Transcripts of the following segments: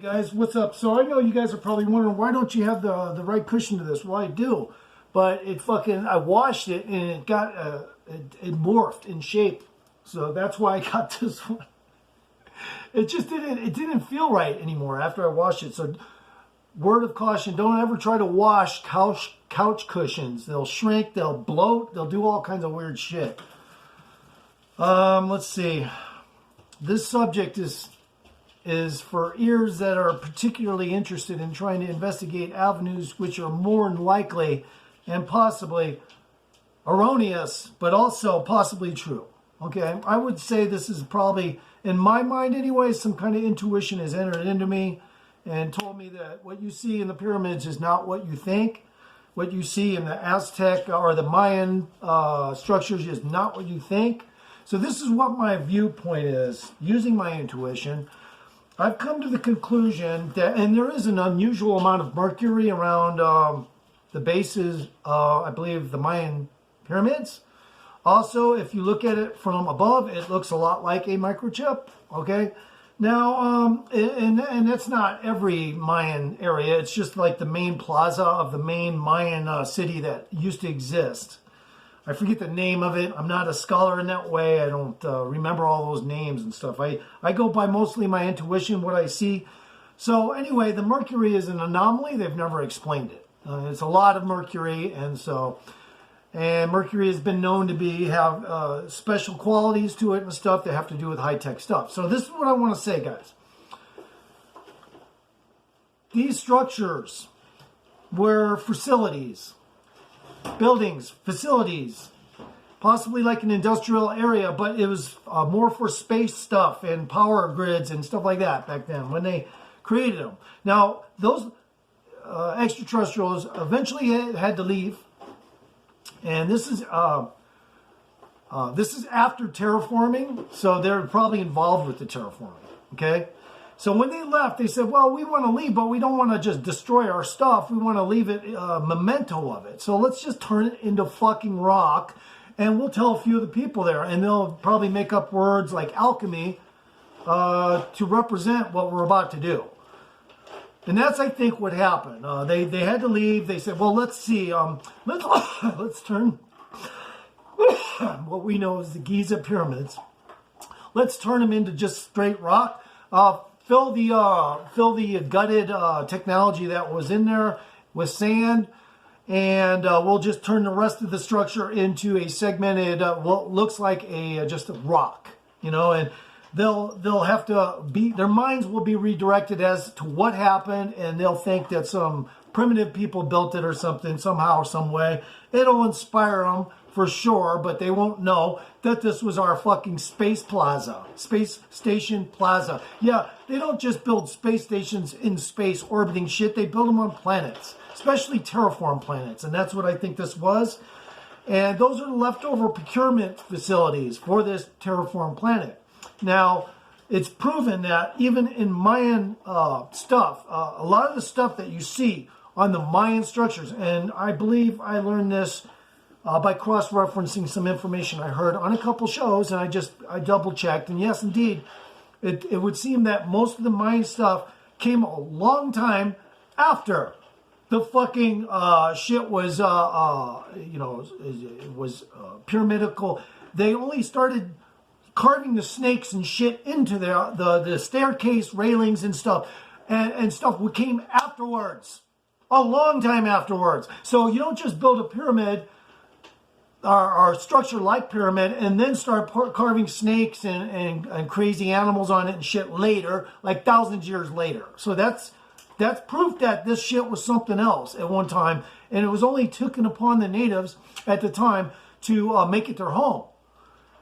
Guys, what's up? So I know you guys are probably wondering, why don't you have the right cushion to this? Well, I do, but I washed it and it got it morphed in shape, so that's why I got this one. It didn't feel right anymore after I washed it. So word of caution, don't ever try to wash couch cushions. They'll shrink, they'll bloat, they'll do all kinds of weird shit. Let's see. This subject is for ears that are particularly interested in trying to investigate avenues which are more than likely and possibly erroneous, but also possibly true. Okay, I would say this is probably, in my mind anyway, some kind of intuition has entered into me and told me that what you see in the pyramids is not what you think. What you see in the Aztec or the Mayan structures is not what you think. So this is what my viewpoint is, using my intuition. I've come to the conclusion that, and there is an unusual amount of mercury around the bases, I believe, the Mayan pyramids. Also, if you look at it from above, it looks a lot like a microchip, okay? Now, and that's not every Mayan area. It's just like the main plaza of the main Mayan city that used to exist. I forget the name of it. I'm not a scholar in that way. I don't remember all those names and stuff. I go by mostly my intuition, what I see. So anyway, the mercury is an anomaly. They've never explained it. It's a lot of mercury, and mercury has been known to have special qualities to it and stuff that have to do with high-tech stuff. So this is what I want to say, guys. These structures were facilities. Buildings, facilities, possibly like an industrial area, but it was more for space stuff and power grids and stuff like that back then when they created them. Now, those extraterrestrials eventually had to leave, and this is after terraforming, so they're probably involved with the terraforming, okay? So when they left, they said, well, we want to leave, but we don't want to just destroy our stuff. We want to leave it memento of it. So let's just turn it into fucking rock, and we'll tell a few of the people there, and they'll probably make up words like alchemy to represent what we're about to do. And that's, I think, what happened. They had to leave. They said, well, let's see. Let's turn what we know as the Giza pyramids. Let's turn them into just straight rock. Fill the gutted technology that was in there with sand, and we'll just turn the rest of the structure into a segmented, what looks like just a rock, you know. And they'll have to their minds will be redirected as to what happened, and they'll think that some primitive people built it or something, somehow, some way. It'll inspire them for sure, but they won't know that this was our fucking space station plaza. Yeah, they don't just build space stations in space orbiting shit. They build them on planets, especially terraform planets, and that's what I think this was. And those are the leftover procurement facilities for this terraform planet. Now, it's proven that even in Mayan stuff, a lot of the stuff that you see on the Mayan structures, and I believe I learned this by cross-referencing some information I heard on a couple shows, and I double-checked, and yes, indeed, it would seem that most of the Mayan stuff came a long time after the fucking shit was, it was pyramidical. They only started carving the snakes and shit into the staircase railings and stuff, and stuff came afterwards, a long time afterwards. So you don't just build a pyramid or structure like pyramid and then start carving snakes and crazy animals on it and shit later, like thousands of years later. So that's proof that this shit was something else at one time, and it was only taken upon the natives at the time to make it their home.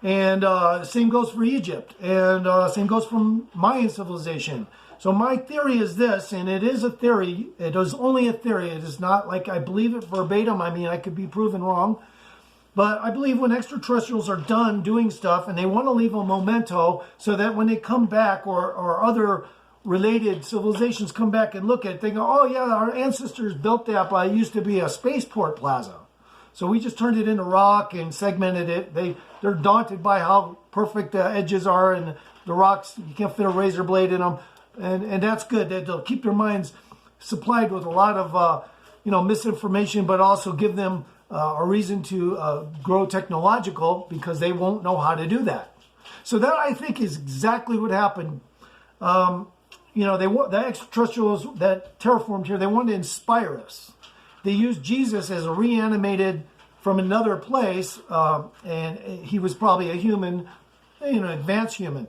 And same goes for Egypt, and same goes for Mayan civilization. So my theory is this, and it is a theory. It is only a theory. It is not like I believe it verbatim. I mean, I could be proven wrong. But I believe when extraterrestrials are done doing stuff and they want to leave a memento so that when they come back or other related civilizations come back and look at it, they go, oh yeah, our ancestors built that, but it used to be a spaceport plaza. So we just turned it into rock and segmented it. They're daunted by how perfect the edges are and the rocks, you can't fit a razor blade in them. and that's good. They'll keep their minds supplied with a lot of misinformation, but also give them a reason to grow technological, because they won't know how to do that. So that, I think, is exactly what happened. The extraterrestrials that terraformed here, they wanted to inspire us. They used Jesus as a reanimated from another place, and he was probably a human, advanced human.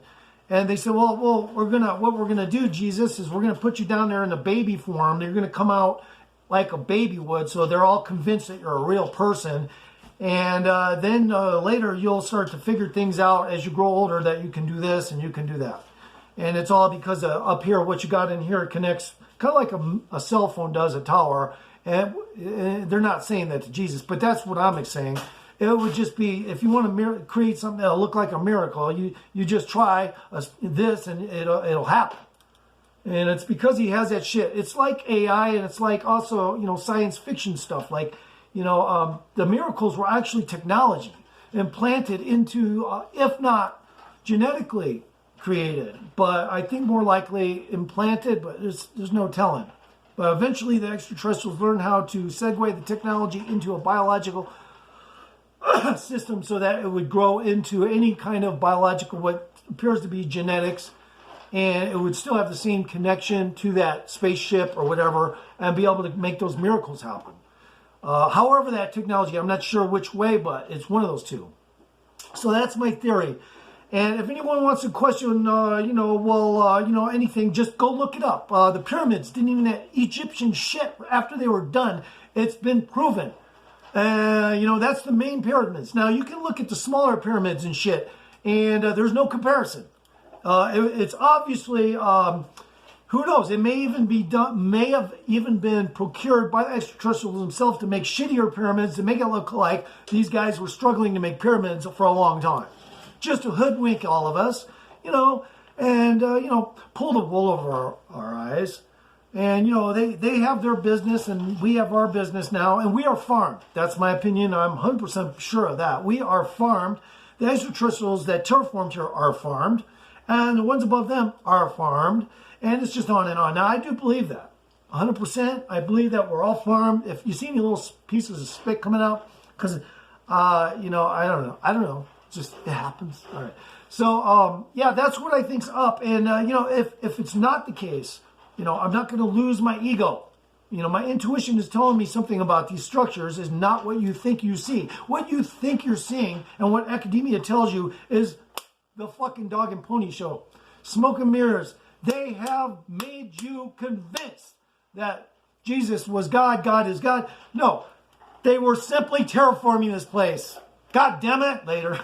And they said, well, what we're gonna do, Jesus, is we're gonna put you down there in a baby form. You're gonna come out like a baby would, so they're all convinced that you're a real person. And then later you'll start to figure things out as you grow older, that you can do this and you can do that. And it's all because up here, what you got in here connects kind of like a cell phone does, a tower. And they're not saying that to Jesus, but that's what I'm saying. It would just be, if you want to create something that'll look like a miracle, you just try this and it'll happen. And it's because he has that shit. It's like AI, and it's like also, science fiction stuff. Like, the miracles were actually technology implanted into, if not genetically created, but I think more likely implanted, but there's no telling. But eventually the extraterrestrials learned how to segue the technology into a biological system, so that it would grow into any kind of biological, what appears to be genetics, and it would still have the same connection to that spaceship or whatever, and be able to make those miracles happen. However, that technology, I'm not sure which way, but it's one of those two. So that's my theory. And if anyone wants to question, anything, just go look it up. The pyramids didn't even have Egyptian shit after they were done. It's been proven. That's the main pyramids. Now, you can look at the smaller pyramids and shit, and there's no comparison. It's obviously, who knows, it may have even been procured by the extraterrestrials themselves to make shittier pyramids, to make it look like these guys were struggling to make pyramids for a long time. Just to hoodwink all of us, and pull the wool over our eyes. And, they have their business, and we have our business now, and we are farmed. That's my opinion. I'm 100% sure of that. We are farmed. The extraterrestrials that terraformed here are farmed, and the ones above them are farmed, and it's just on and on. Now, I do believe that. 100%. I believe that we're all farmed. If you see any little pieces of spit coming out, because, I don't know. Just, it happens. All right. So, that's what I think's up. And, if it's not the case, I'm not going to lose my ego. My intuition is telling me something about these structures is not what you think you see. What you think you're seeing, and what academia tells you, is the fucking dog and pony show. Smoke and mirrors. They have made you convinced that Jesus was God, God is God. No, they were simply terraforming this place. God damn it. Later.